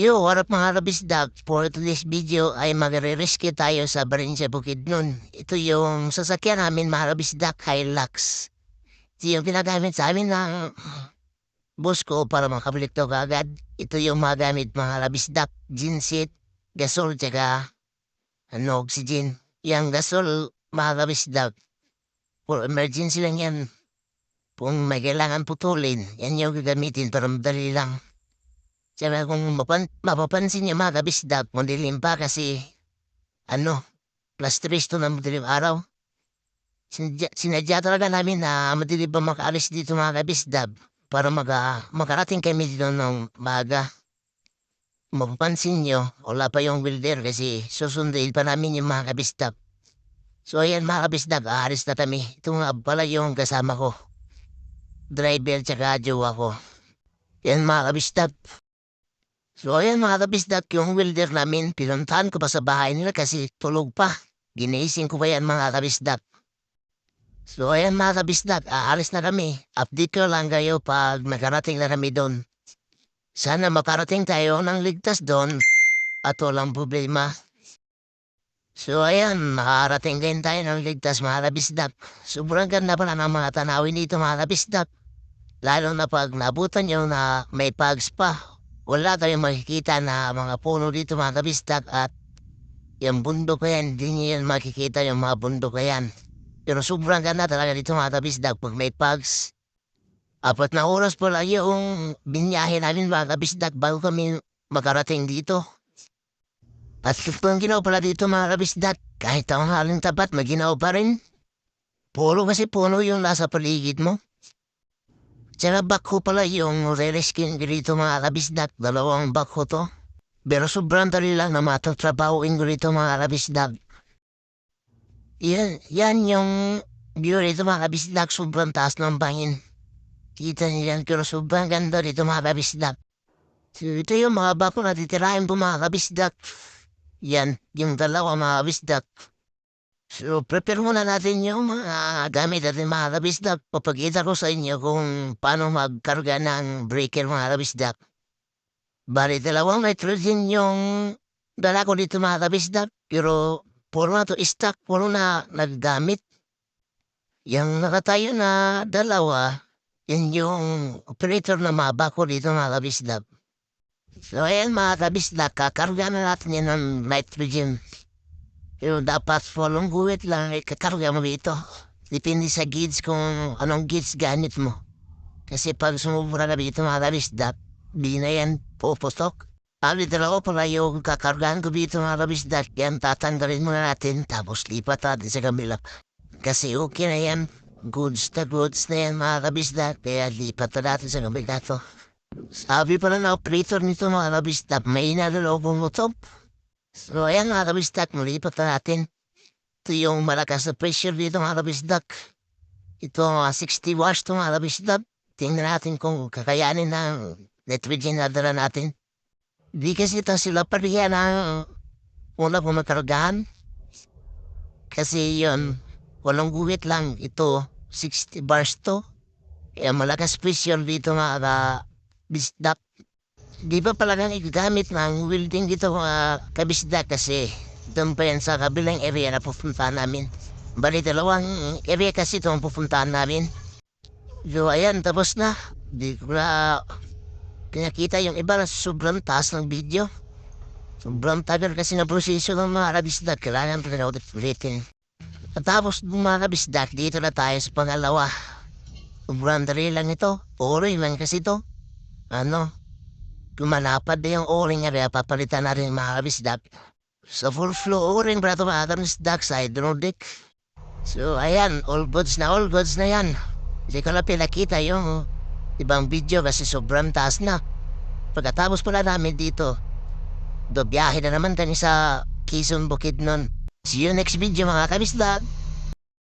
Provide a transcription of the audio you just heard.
Yo, what up mga kabisdak? For today's video ay magre-rescue tayo sa Barinsa Bukidnon. Ito yung sasakyan namin mga kabisdak, Hilux. Ito yung ginagamit sa amin ng boss ko para makabalik to kaagad. Ito yung magamit mga kabisdak, ginset, gasol, tsaka oxygen. Yung gasol mga kabisdak, for emergency lang yan. Kung may kailangan putulin, yan yung gagamitin para madali lang. Tsaka kung mapapansin niyo mga kabisdak, madilim pa kasi, plus 3 to na madilim araw. Sinadya talaga namin na madilim pa makaalis dito mga kabisdak para makarating kami dito ng maaga. Mapapansin niyo, wala pa yung welder kasi susunduin pa namin yung mga kabisdak. So ayan mga kabisdak, aalis na kami. Ito nga pala yung kasama ko. Driver tsaka jowa ko. Yan mga kabisdak. So ayan mga kabisdak, yung welder namin, pinuntahan ko pa sa bahay nila kasi tulog pa. Ginising ko pa yan mga kabisdak. So ayan mga kabisdak, aalis na kami. Update ko lang kayo pag makarating na kami doon. Sana makarating tayo ng ligtas doon at walang problema. So ayan, makarating din tayo ng ligtas mga kabisdak. Sobrang ganda pala ng mga tanawin dito mga kabisdak. Lalo na pag nabutan nyo na may pags pa. Wala tayong makikita na mga puno dito mga kabisdak at yung bundok na yan, hindi nyo yan makikita yung mga bundok na yan. Pero sobrang ganda talaga dito mga kabisdak pag may pags. 4 na oras pala yung binyahe namin mga kabisdak bago kami makarating dito. At kung ginaw pala dito mga kabisdak, kahit ang haling tapat, maginaw pa rin. Puro kasi puno yung nasa paligid mo. Tsaka bakho pala yung re-rescue dito mga kabisdak. 2 bakho to. Pero sobrang dali lang na matatrabahoin ko dito mga kabisdak. Yan yung view dito mga kabisdak. Sobrang taas ng bangin. Kita niyo yan pero sobrang ganda dito mga kabisdak. So, ito yung mga bakho na titirahin po mga kabisdak. Yan, yung 2 mga kabisdak. So, prepare muna natin yung mga gamit natin mga kabisdak. Papakita ko sa inyo kung paano magkarga ng breaker mga kabisdak. Bali, 2 nitrogen yung dala ko dito mga kabisdak. Pero, puro na to stock, puro na naggamit. Yung nakatayo na 2, yan yung operator na maba ko dito mga kabisdak. So, ayan mga kabisdak, kakarga na natin yan ng nitrogen. Pero dapat walong guwit lang kakarga mo dito. Depende sa gauge kung anong gauge gamit mo. Kasi pag sumubra na dito mga kabisdak, di na yan pupusok. Dito ako pala yung kakargaan ko dito mga kabisdak. Yan tatanggalin muna natin tapos lipat natin sa kabila. Kasi okay na yan. Goods na yan mga kabisdak. Kaya lipat na natin sa kabila to. Sabi pala na operator nito mga kabisdak, may inalalaw kong motor. So ayan mga kabisdak, malipat na natin. Ito yung malakas na pressure dito mga kabisdak. Ito 60 watts ito mga kabisdak. Tingnan natin kung kakayanin ng nitrogen na dala natin. Di kasi ito sila pariya ng una pumakaragahan. Kasi yun, walang guwit lang. Ito 60 bars to. Kaya malakas pressure dito mga kabisdak. Di ba pala nang igagamit ng welding dito mga kabisdak kasi doon pa yan sa kabilang area na pupuntahan namin. Bali 2 area kasi ito ang pupuntahan namin. So ayan, tapos na. Di ko na kinakita yung iba na sobrang taas ng video. Sobrang tagal kasi na proseso ng mga kabisdak. Kailangan pa na ulit-ulitin. At tapos mga kabisdak, dito na tayo sa pangalawa. Sobrang dali lang ito. Puro lang kasi ito. Kumalapad na yung o-ring area, papalitan na rin mga kabisdak. Sa full flow o-ring, brato mga kabisdak, side road deck. So, ayan, all goods na yan. Hindi ko na pinakita yung ibang video kasi sobrang taas na. Pagkatapos pala namin dito, biyahe na naman tayo sa Quezon Bukidnon. See you next video mga kabisdak.